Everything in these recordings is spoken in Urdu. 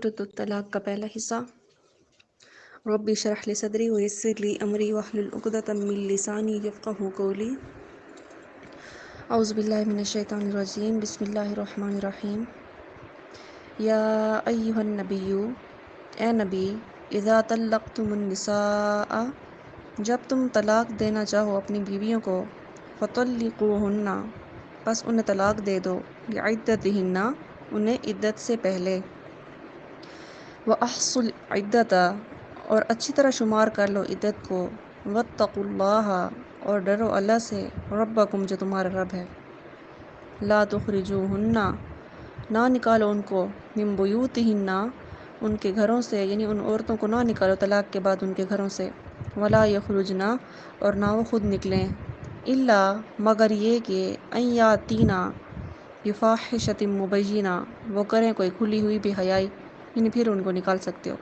سورۃ الطلاق کا پہلا حصہ۔ رب اشرح لی صدری ویسر لی امری واحلل عقدۃ من لسانی یفقہوا قولی۔ اعوذ باللہ من الشیطان الرجیم، بسم اللہ الرحمن الرحیم۔ یا ایھا النبی، اے نبی، اذا طلقتم النساء، جب تم طلاق دینا چاہو اپنی بیویوں کو، فطلقوہن، پس انہیں طلاق دے دو، لعدتہن، انہیں عدت سے پہلے، وَأَحْصُوا الْعِدَّةَ، اور اچھی طرح شمار کر لو عدت کو، وَاتَّقُوا اللَّهَ، اور ڈرو اللہ سے، ربکم، جو تمہارا رب ہے، لا تخرجوہن، نہ نکالو ان کو، من بیوتہن، ان کے گھروں سے، یعنی ان عورتوں کو نہ نکالو طلاق کے بعد ان کے گھروں سے، ولا یخرجن، اور نہ وہ خود نکلیں، الا، مگر یہ کہ، ان یاتینا بفاحشۃ مبینہ، وہ کریں کوئی کھلی ہوئی بے حیائی، یعنی پھر ان کو نکال سکتے ہو،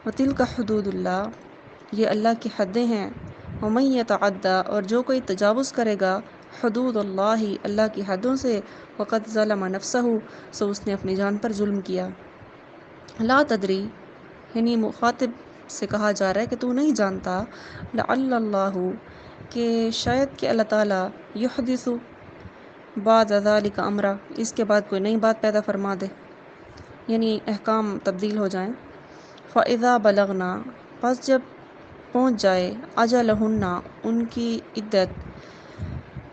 وتلک حدود اللہ، یہ اللہ کی حدیں ہیں، ومن یتعدی، اور جو کوئی تجاوز کرے گا، حدود اللہ، اللہ کی حدوں سے، فقد ظلم نفسہ، سو اس نے اپنی جان پر ظلم کیا۔ لا تدری، یعنی مخاطب سے کہا جا رہا ہے کہ تو نہیں جانتا، لعل اللہ، کہ شاید کہ اللہ تعالیٰ، یحدث بعد ذلک امرا، اس کے بعد کوئی نئی بات پیدا فرما دے، یعنی احکام تبدیل ہو جائیں۔ فَإِذَا بَلَغْنَا، پس جب پہنچ جائے، أَجَلَهُنَّ، ان کی عدت،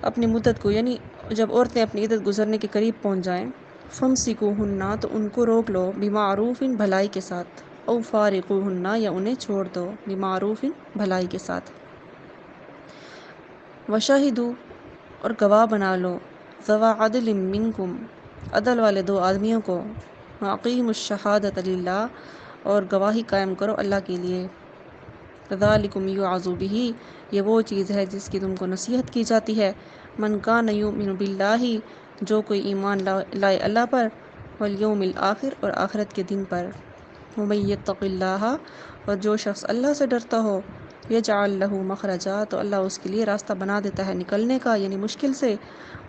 اپنی مدت کو، یعنی جب عورتیں اپنی عدت گزرنے کے قریب پہنچ جائیں، فَامْسِكُوهُنَّ، تو ان کو روک لو، بِمَعْرُوفٍ، بھلائی کے ساتھ، أَوْ فَارِقُوهُنَّ، یا انہیں چھوڑ دو، بِمَعْرُوفٍ، بھلائی کے ساتھ، وَشَهِدُوا، اور گواہ بنا لو، ذَوَا عَدْلٍ مِّنْكُمْ، عدل والے دو آدمیوں کو، وَأَقِیمُوا الشَّهَادَةَ لِلَّهِ، اور گواہی قائم کرو اللہ کے لیے، ذَلِکُمْ یُوعَظُ بِهِ، یہ وہ چیز ہے جس کی تم کو نصیحت کی جاتی ہے، من کان یؤمن باللہ، جو کوئی ایمان لائے اللہ پر، والیوم الآخر، اور آخرت کے دن پر، ومن یتق اللہ، اور جو شخص اللہ سے ڈرتا ہو، یجعل لہ مخرجا، تو اللہ اس کے لیے راستہ بنا دیتا ہے نکلنے کا، یعنی مشکل سے،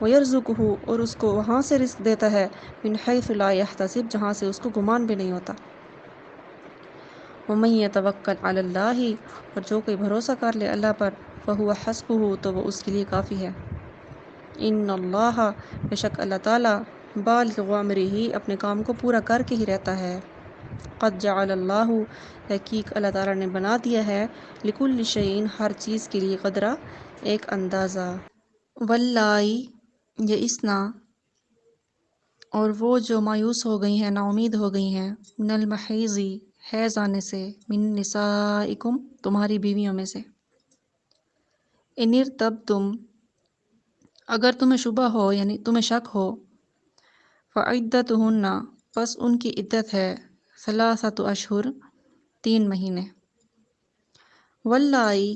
ویرزقہ، اور اس کو وہاں سے رزق دیتا ہے، من حیث لا یحتسب، جہاں سے اس کو گمان بھی نہیں ہوتا، ومن یتوکل علی اللہ، اور جو کوئی بھروسہ کر لے اللہ پر، فہو حسبہ، تو وہ اس کے لیے کافی ہے، ان اللہ، بے شک اللہ تعالیٰ، بالغ امرہ، اپنے کام کو پورا کر کے ہی رہتا ہے، قد جعل اللہ، تحقیق اللہ تعالیٰ نے بنا دیا ہے، لکل شیء، ہر چیز کے لیے، قدرہ، ایک اندازہ، واللائی یئسن، اور وہ جو مایوس ہو گئی ہیں، نا امید ہو گئی ہیں، من المحیض، حیض آنے سے، من نسائکم، تمہاری بیویوں میں سے، ان ارتبتم، اگر تمہیں شبہ ہو، یعنی تمہیں شک ہو، فعدتہن، پس ان کی عدت ہے، ثلاثۃ اشہر، 3 مہینے، واللائی،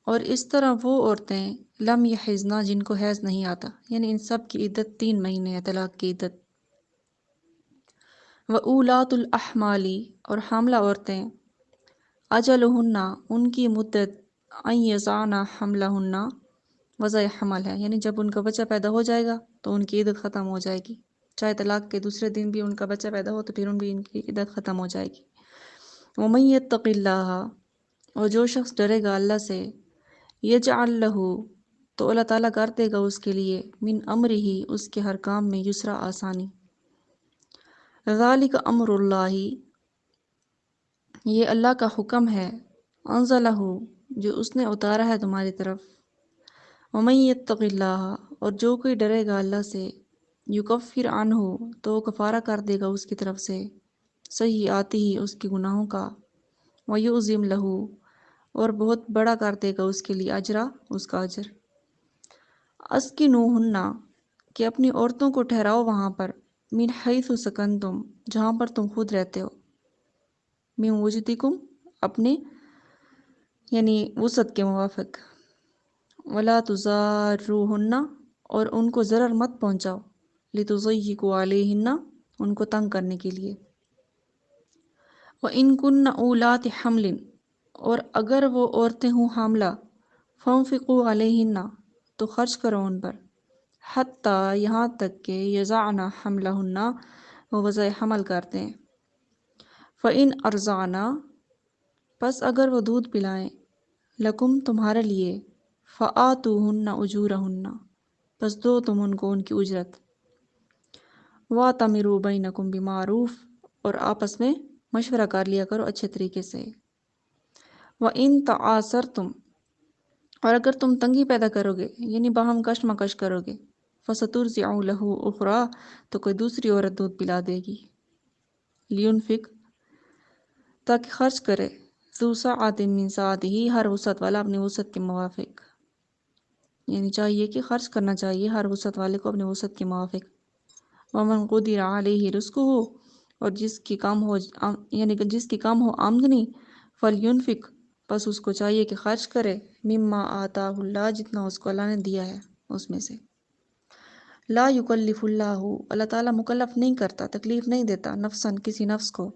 اور اس طرح وہ عورتیں، لم یحضن، جن کو حیض نہیں آتا، یعنی ان سب کی عدت 3 مہینے ہے، طلاق کی عدت، وَأُولَاتُ الْأَحْمَالِ، اور حاملہ عورتیں، اجلہن، ان کی مدت، ان یضعن حملہن، وضع حمل ہے، یعنی جب ان کا بچہ پیدا ہو جائے گا تو ان کی عدت ختم ہو جائے گی، چاہے طلاق کے دوسرے دن بھی ان کا بچہ پیدا ہو تو پھر ان کی عدت ختم ہو جائے گی، وَمَن یتق اللہ، اور جو شخص ڈرے گا اللہ سے، یجعل لہ، تو اللہ تعالیٰ کر دے گا اس کے لیے، من امرہ، اس کے ہر کام میں، یسرا، آسانی، ذالک امر اللہ، یہ اللہ کا حکم ہے، انزلہ، جو اس نے اتارا ہے تمہاری طرف، ومن یتق اللہ، اور جو کوئی ڈرے گا اللہ سے، یکفر عنہ، تو وہ کفارہ کر دے گا اس کی طرف سے، سیئاتہ، اس کے گناہوں کا، ویعظم لہ، اور بہت بڑا کر دے گا اس کے لیے، اجرا، اس کا اجر، اسکنوہن، کہ اپنی عورتوں کو ٹھہراؤ وہاں پر، من حیث سکنتم، جہاں پر تم خود رہتے ہو، من وجدکم، اپنے، یعنی وسعت کے موافق، ولا تضاروہن، اور ان کو ضرر مت پہنچاؤ، لتضیقوا علیہن، ان کو تنگ کرنے کے لیے، وَإِن كُنَّ أُولَاتِ حَمْلٍ، اور اگر وہ عورتیں ہوں حاملہ، فَانفِقُوا عَلَيْهِنَّ، تو خرچ کرو ان پر، حتیٰ، یہاں تک کہ، یضعن حملہن، وہ وضع حمل کرتے ہیں، فَإِنْ أَرْضَعْنَا، پس اگر وہ دودھ پلائیں، لکم تمہارے لیے، فَآتُوهُنَّ أُجُورَهُنَّ، پس دو تم ان کو ان کی اجرت، وَاعْتَمِرُوا بَيْنَكُمْ بِمَعْرُوف، اور آپس میں مشورہ کر لیا کرو اچھے طریقے سے، وَإِنْ تَعَاسَرْتُمْ، اور اگر تم تنگی پیدا کرو گے یعنی باہم کشمکش کرو گے، فَسَتُرْضِعُ لَهُ أُخْرَىٰ، تو کوئی دوسری عورت دودھ پلا دے گی، لِيُنْفِقْ، تاکہ خرچ کرے، ذو سعۃ من سعتہ، ہر وسعت والا اپنی وسعت کے موافق، یعنی چاہیے کہ خرچ کرنا چاہیے ہر وسعت والے کو اپنے وسعت کے موافق، ومن قدر علیہ رزقہ، اور جس کی کم ہو یعنی کہ جس کی کم ہو آمدنی، فلینفق، پس اس کو چاہیے کہ خرچ کرے، مما آتاہ اللہ، جتنا اس کو اللہ نے دیا ہے اس میں سے، لا یکلف اللہ، اللہ تعالیٰ مکلف نہیں کرتا، تکلیف نہیں دیتا، نفساً کسی نفس کو،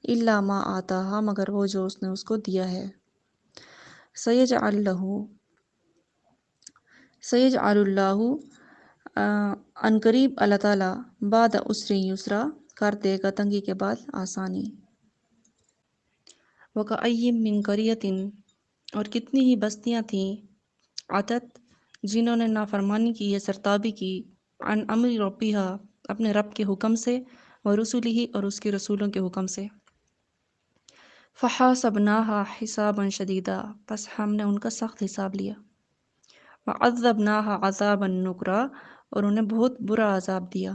الا ما آتاہا، مگر وہ جو اس نے اس کو دیا ہے، سیجعل لہ، سیجعل اللہ، ان قریب اللہ تعالیٰ، بعد عسر یسرا، کر دے گا تنگی کے بعد آسانی، وَكَأَيٍّ مِّن قَرْيَةٍ، اور کتنی ہی بستیاں تھیں، عتت، جنہوں نے نافرمانی کی یا سرتابی کی، عن امر ربها، اپنے رب کے حکم سے، ورسلہ، اور اس کے رسولوں کے حکم سے، فحاسبناها حسابا شدیدا، پس ہم نے ان کا سخت حساب لیا، وعذبناها عذابا نکرا، اور انہیں بہت برا عذاب دیا،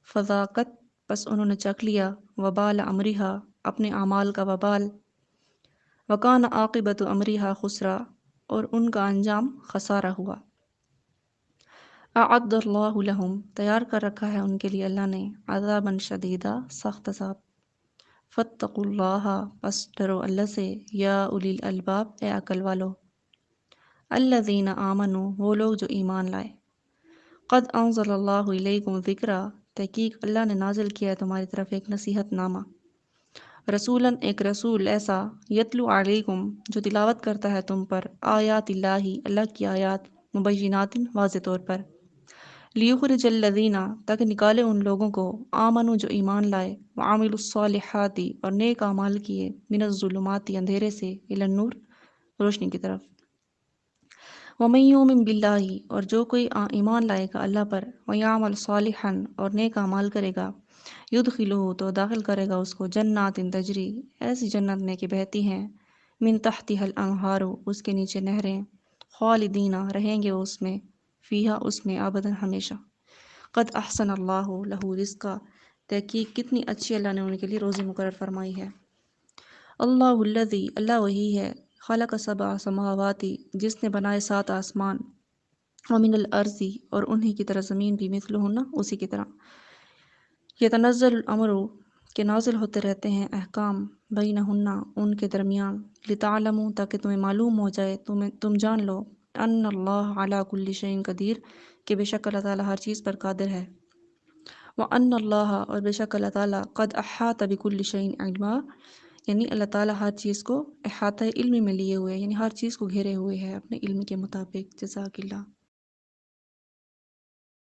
فذاقت، پس انہوں نے چکھ لیا، وبال امرہا، اپنے اعمال کا وبال، وکان عاقبۃ امرہا خسرا، اور ان کا انجام خسارہ ہوا، اعد اللہ لہم، تیار کر رکھا ہے ان کے لیے اللہ نے، عذابا شدیدا، سخت عذاب، فاتقوا اللہ، پس ڈرو اللہ سے، یا اولی الالباب، اے عقل والو، الذین آمنوا، وہ لوگ جو ایمان لائے، قد انزل اللہ الیکم ذکرا، تحقیق اللہ نے نازل کیا ہے تمہاری طرف ایک نصیحت نامہ، رسولاً، ایک رسول ایسا، یتلو علیکم، جو تلاوت کرتا ہے تم پر، آیات اللہ، اللہ کی آیات، مبینات، واضح طور پر، لیخرج الذین، تاکہ نکالے ان لوگوں کو، آمنوا، جو ایمان لائے، وعملوا الصالحات، اور نیک اعمال کیے، من الظلمات، اندھیرے سے، الی النور، روشنی کی طرف، ومن یؤمن باللہ، اور جو کوئی ایمان لائے گا اللہ پر، ویعمل صالحا، اور نیک اعمال کرے گا، یدخلہ، تو داخل کرے گا اس کو، جنات تجری، ایسی جنت میں کہ بہتی ہیں، من تحتها الانہار، اس کے نیچے نہریں، خالدین، رہیں گے اس میں، فیہا، اس میں، ابدا، ہمیشہ، قد احسن اللہ لہ رزقا، تحقیق کتنی اچھی اللہ نے ان کے لیے روزی مقرر فرمائی ہے، اللہ الذی، اللہ وہی ہے، خلق سبع سماوات، جس نے بنائے 7 آسمان، ومن الارض، اور انہی کی طرح زمین بھی، مثلہن، اسی کی طرح، یتنزل الامر، کہ نازل ہوتے رہتے ہیں احکام، بینہن، ان کے درمیان، لتعلموا، تاکہ تمہیں معلوم ہو جائے، تم جان لو، ان اللہ علی کل شیء قدیر، کہ بے شک اللہ تعالیٰ ہر چیز پر قادر ہے، وان اللہ، اور بے شک اللہ تعالیٰ، قد احاط بکل شیء علما، یعنی اللہ تعالیٰ ہر چیز کو احاطہ علم میں لیے ہوئے، یعنی ہر چیز کو گھیرے ہوئے ہے اپنے علم کے مطابق، جزاک اللہ۔